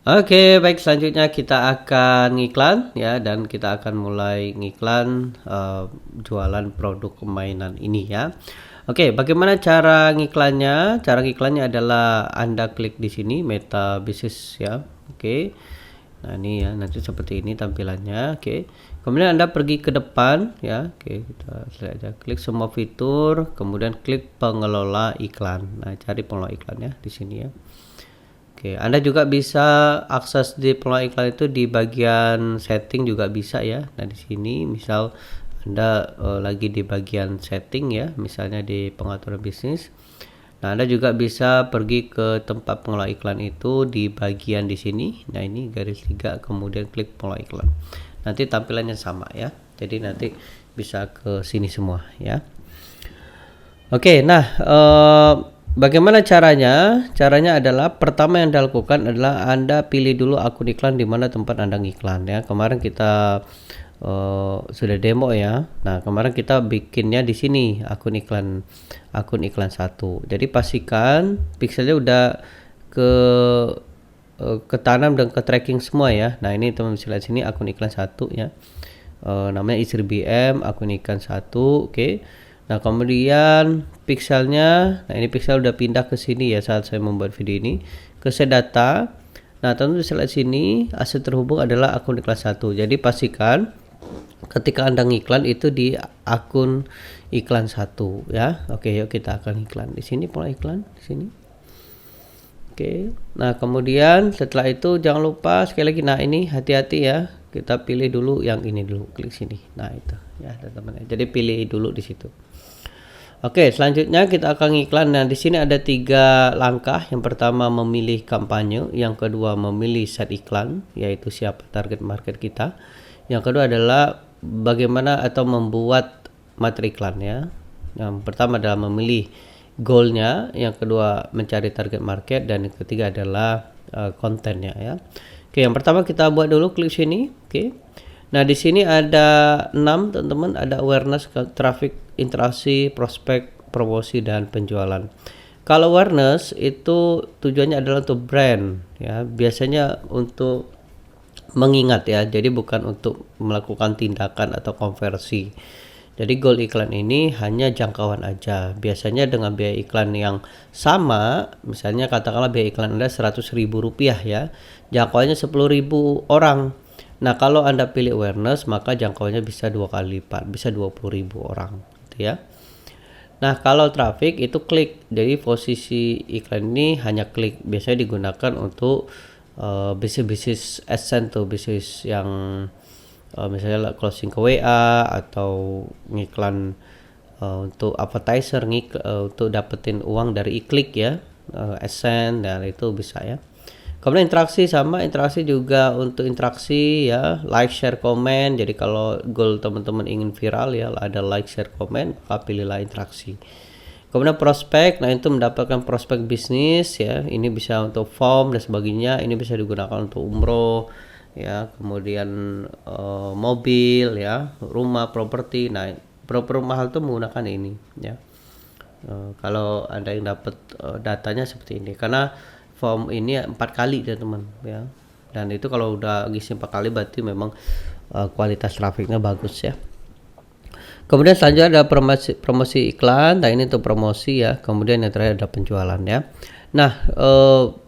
Oke, baik, selanjutnya kita akan ngiklan ya, dan kita akan mulai ngiklan jualan produk mainan ini ya. Oke, bagaimana cara ngiklannya? Cara ngiklannya adalah Anda klik di sini Meta Business ya. Oke. Nah, ini ya, nanti seperti ini tampilannya. Oke. Kemudian Anda pergi ke depan ya. Oke, kita lihat aja. Klik semua fitur, kemudian klik pengelola iklan. Nah, cari pengelola iklan ya di sini ya. Oke, Anda juga bisa akses di pengelola iklan itu di bagian setting juga bisa ya. Nah, di sini misal Anda lagi di bagian setting ya, misalnya di pengaturan bisnis. Nah, Anda juga bisa pergi ke tempat pengelola iklan itu di bagian di sini. Nah, ini garis 3 kemudian klik pengelola iklan. Nanti tampilannya sama ya. Jadi nanti bisa ke sini semua ya. Oke, nah bagaimana caranya? Caranya adalah pertama yang dilakukan adalah Anda pilih dulu akun iklan di mana tempat Anda ngiklan ya. Kemarin kita sudah demo ya. Nah, kemarin kita bikinnya di sini akun iklan 1. Jadi pastikan pixelnya udah ke ketanam dan ke tracking semua ya. Nah, ini teman bisa lihat sini akun iklan 1 ya. Namanya Isri BM, akun iklan 1. Oke. Nah, kemudian pixelnya, nah ini pixel udah pindah ke sini ya saat saya membuat video ini, ke set data. Nah, teman bisa lihat sini aset terhubung adalah akun iklan 1. Jadi pastikan ketika Anda ngiklan itu di akun iklan 1 ya. Oke, yuk kita akan iklan di sini, pola iklan di sini. Oke. Nah, kemudian setelah itu jangan lupa sekali lagi, nah ini hati-hati ya. Kita pilih dulu yang ini dulu, klik sini. Nah, itu ya teman-teman. Jadi pilih dulu di situ. Oke, selanjutnya kita akan iklan. Nah, di sini ada 3 langkah. Yang pertama memilih kampanye, yang kedua memilih set iklan, yaitu siapa target market kita. Yang kedua adalah bagaimana atau membuat materi iklan ya. Yang pertama adalah memilih goalnya, yang kedua mencari target market, dan yang ketiga adalah kontennya ya. Oke, yang pertama kita buat dulu, klik sini. Oke. Nah, di sini ada 6 teman-teman, ada awareness, traffic, interaksi, prospek, promosi, dan penjualan. Kalau awareness itu tujuannya adalah untuk brand ya, biasanya untuk mengingat ya, jadi bukan untuk melakukan tindakan atau konversi. Jadi goal iklan ini hanya jangkauan aja. Biasanya dengan biaya iklan yang sama, misalnya katakanlah biaya iklan Anda Rp100.000 ya, jangkauannya 10.000 orang. Nah, kalau Anda pilih awareness, maka jangkauannya bisa 2 kali lipat, bisa 20.000 orang gitu ya. Nah, kalau traffic itu klik. Jadi posisi iklan ini hanya klik. Biasanya digunakan untuk bisnis-bisnis AdSense tuh, bisnis yang misalnya closing ke WA atau ngiklan untuk advertiser, untuk dapetin uang dari iklik ya, AdSense, dan itu bisa ya. Kemudian interaksi juga untuk interaksi ya, like, share, komen. Jadi kalau goal teman-teman ingin viral ya, ada like, share, komen, maka pilihlah interaksi. Kemudian prospek, nah itu mendapatkan prospek bisnis ya. Ini bisa untuk form dan sebagainya. Ini bisa digunakan untuk umroh ya, kemudian mobil ya, rumah, properti. Nah, proper mahal itu menggunakan ini ya. Kalau ada yang dapat datanya seperti ini, karena form ini 4 kali ya teman ya, dan itu kalau udah ngisi 4 kali berarti memang kualitas trafiknya bagus ya. Kemudian selanjutnya ada promosi iklan. Nah, ini untuk promosi ya. Kemudian yang terakhir ada penjualan ya. Nah,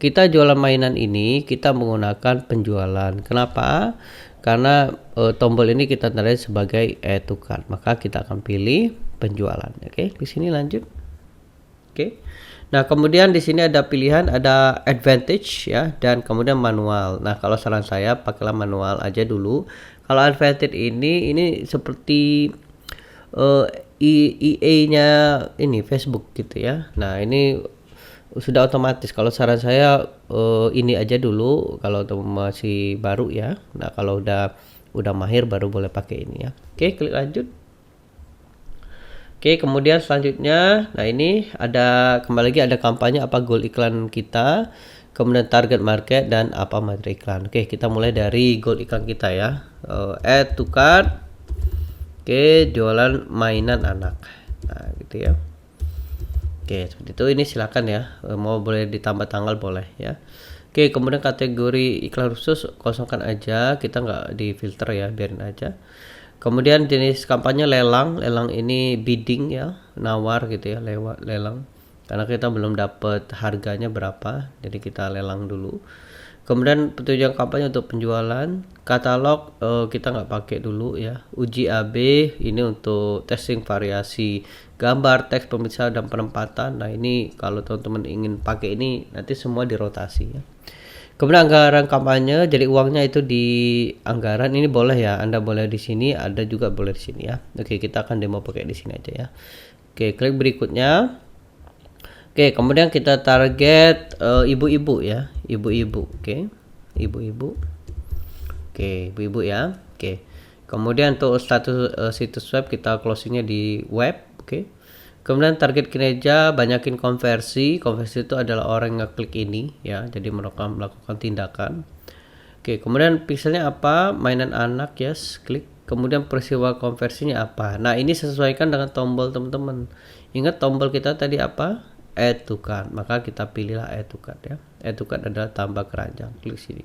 kita jualan mainan ini kita menggunakan penjualan. Kenapa? Karena tombol ini kita tandai sebagai add to cart, maka kita akan pilih penjualan. Oke, di sini lanjut. Oke. Nah, kemudian di sini ada pilihan, ada advantage ya, dan kemudian manual. Nah, kalau saran saya pakailah manual aja dulu. Kalau advantage ini seperti EA-nya ini Facebook gitu ya. Nah, ini sudah otomatis. Kalau saran saya ini aja dulu kalau masih baru ya. Nah, kalau udah mahir baru boleh pakai ini ya. Oke, klik lanjut. Oke, kemudian selanjutnya, nah ini kembali lagi ada kampanye, apa goal iklan kita, kemudian target market, dan apa materi iklan. Oke, kita mulai dari goal iklan kita ya. Add to cart. Oke, jualan mainan anak. Nah, gitu ya. Oke, seperti itu. Ini silakan ya. Mau boleh ditambah tanggal boleh ya. Oke, kemudian kategori iklan khusus kosongkan aja, kita nggak di filter ya, biarin aja. Kemudian jenis kampanye lelang, lelang ini bidding ya, nawar gitu ya, lewat lelang. Karena kita belum dapat harganya berapa, jadi kita lelang dulu. Kemudian tujuan kampanye untuk penjualan, katalog kita nggak pakai dulu ya. Uji AB ini untuk testing variasi gambar, teks, pemirsa dan penempatan. Nah ini kalau teman-teman ingin pakai ini nanti semua dirotasi ya. Kemudian anggaran kampanye, jadi uangnya itu di anggaran ini boleh ya, Anda boleh di sini, ada juga boleh di sini ya. Oke, kita akan demo pakai di sini aja ya. Oke, klik berikutnya. Oke, kemudian kita target ibu-ibu ya, ibu-ibu. Oke, ibu-ibu. Oke, ibu-ibu ya. Oke. Kemudian untuk status situs web kita closingnya di web. Oke. Kemudian target kinerja, banyakin konversi. Konversi itu adalah orang yang ngeklik ini ya, jadi melakukan tindakan. Oke, kemudian pixelnya apa? Mainan anak, yes, klik. Kemudian peristiwa konversinya apa? Nah, ini sesuaikan dengan tombol teman-teman. Ingat tombol kita tadi apa? Add to cart. Maka kita pilihlah add to cart ya. Add to cart adalah tambah keranjang. Klik sini.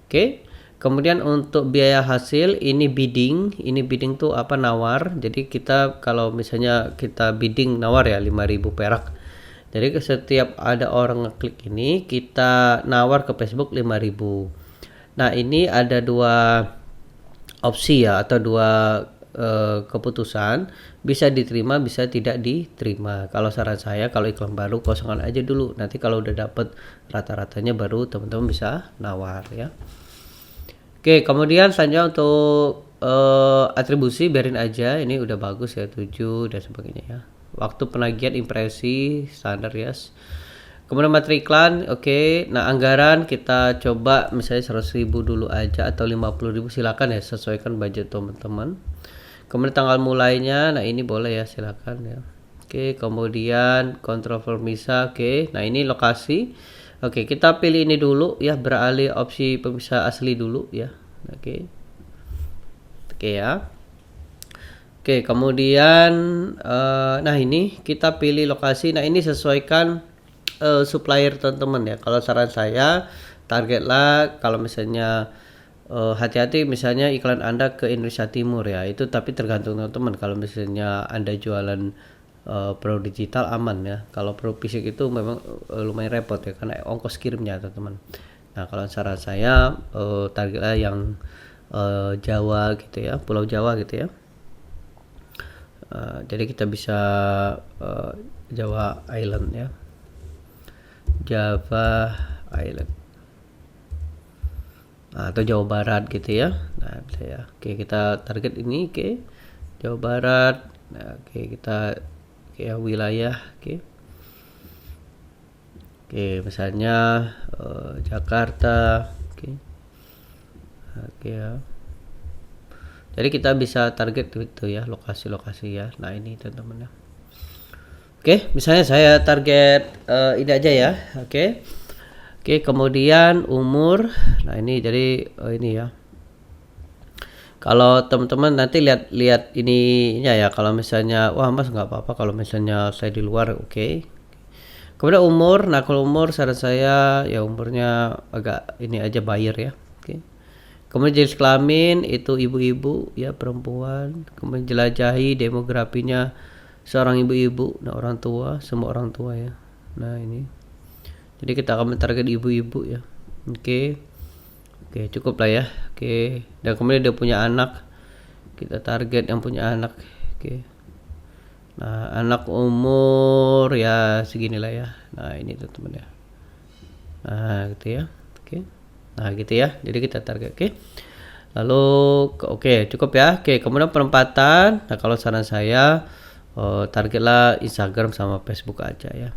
Oke. Kemudian untuk biaya hasil ini bidding tuh apa, nawar. Jadi kita kalau misalnya kita bidding nawar ya 5.000 perak. Jadi setiap ada orang ngeklik ini kita nawar ke Facebook 5.000. Nah, ini ada dua opsi ya, atau dua keputusan, bisa diterima bisa tidak diterima. Kalau saran saya kalau iklan baru kosongkan aja dulu. Nanti kalau udah dapet rata-ratanya baru teman-teman bisa nawar ya. Oke, kemudian selanjutnya untuk atribusi biarin aja, ini udah bagus ya, 7 dan sebagainya ya. Waktu penagihan impresi standar ya. Yes. Kemudian materi iklan, oke. Nah, anggaran kita coba misalnya 100.000 dulu aja atau 50.000, silakan ya, sesuaikan budget teman-teman. Kemudian tanggal mulainya, nah ini boleh ya, silakan ya. Oke, kemudian kontrol formisa, oke. Nah, ini lokasi. Oke, kita pilih ini dulu ya, beralih opsi pemirsa asli dulu ya. Oke. Oke ya. Oke, kemudian nah ini kita pilih lokasi. Nah, ini sesuaikan supplier teman-teman ya. Kalau saran saya targetlah kalau misalnya hati-hati misalnya iklan Anda ke Indonesia Timur ya. Itu tapi tergantung teman-teman. Kalau misalnya Anda jualan pro digital aman ya. Kalau pro fisik itu memang lumayan repot ya karena ongkos kirimnya teman-teman. Nah, kalau saran saya targetlah yang Jawa gitu ya, Pulau Jawa gitu ya. Jadi kita bisa Jawa Island ya, Java Island, atau Jawa Barat gitu ya. Nah, bisa ya. Oke, kita target ini, oke, Jawa Barat. Nah, oke, kita ya wilayah, oke. Oke, misalnya Jakarta, oke. Oke ya. Jadi kita bisa target itu ya, lokasi-lokasi ya. Nah, ini teman-teman ya. Oke, misalnya saya target ini aja ya. Oke. Oke, kemudian umur. Nah, ini jadi ini ya. Kalau teman-teman nanti lihat ininya ya, kalau misalnya wah Mas nggak apa-apa kalau misalnya saya di luar, oke. Kemudian umur, nah kalau umur saran saya ya umurnya agak ini aja buyer ya, oke. Kemudian jenis kelamin itu ibu-ibu ya, perempuan. Kemudian jelajahi demografinya seorang ibu-ibu, nah orang tua, semua orang tua ya. Nah ini, jadi kita akan mentarget ibu-ibu ya, oke. Oke, cukup lah ya. Oke, dan kemudian dia punya anak, kita target yang punya anak. Oke. Nah, anak umur ya seginilah ya. Nah, ini teman-teman ya. Nah, gitu ya. Oke. Nah, gitu ya. Jadi kita target. Oke. Lalu oke, cukup ya. Oke, kemudian penempatan. Nah, kalau saran saya targetlah Instagram sama Facebook aja ya.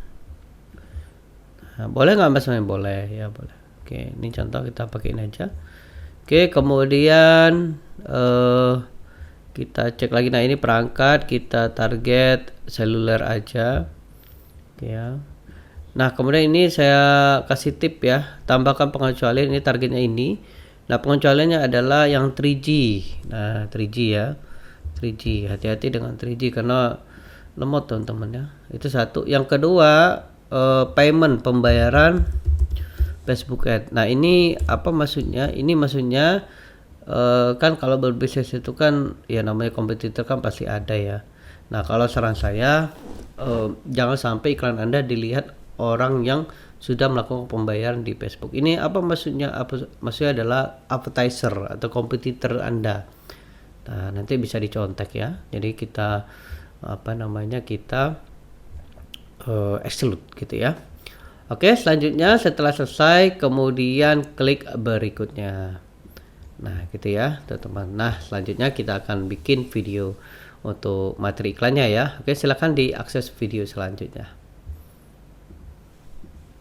Nah, boleh nggak Mas? Boleh ya, boleh. Oke, ini contoh kita pakai ini aja. Oke, kemudian kita cek lagi. Nah, ini perangkat kita target seluler aja. Oke ya. Nah, kemudian ini saya kasih tip ya, tambahkan pengecualian. Ini targetnya ini. Nah, pengecualiannya adalah yang 3G. Nah, 3G ya. 3G, hati-hati dengan 3G karena lemot teman-teman ya. Itu satu. Yang kedua, payment, pembayaran Facebook Ad. Nah, ini apa maksudnya? Ini maksudnya kan kalau berbisnis itu kan ya namanya kompetitor kan pasti ada ya. Nah, kalau saran saya jangan sampai iklan Anda dilihat orang yang sudah melakukan pembayaran di Facebook. Ini apa maksudnya? Apa maksudnya adalah advertiser atau kompetitor Anda. Nah, nanti bisa dicontek ya. Jadi kita apa namanya? Kita exclude gitu ya. Oke, selanjutnya setelah selesai kemudian klik berikutnya. Nah, gitu ya, teman-teman. Nah, selanjutnya kita akan bikin video untuk materi iklannya ya. Oke, silakan diakses video selanjutnya.